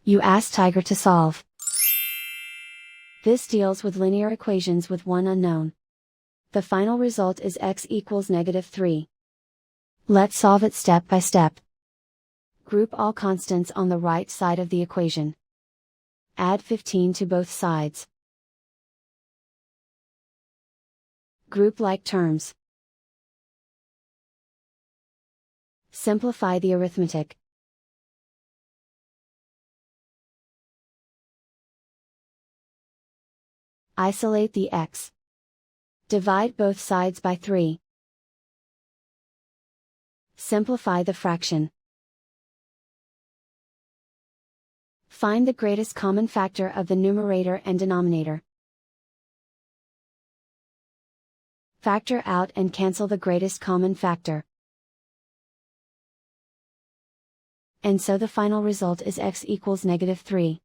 You ask Tiger to solve. This deals with linear equations with one unknown. The final result is x equals -3. Let's solve it step by step. Group all constants on the right side of the equation. Add 15 to both sides. Group like terms. Simplify the arithmetic. Isolate the x. Divide both sides by 3. Simplify the fraction. Find the greatest common factor of the numerator and denominator. Factor out and cancel the greatest common factor. And so the final result is x equals -3.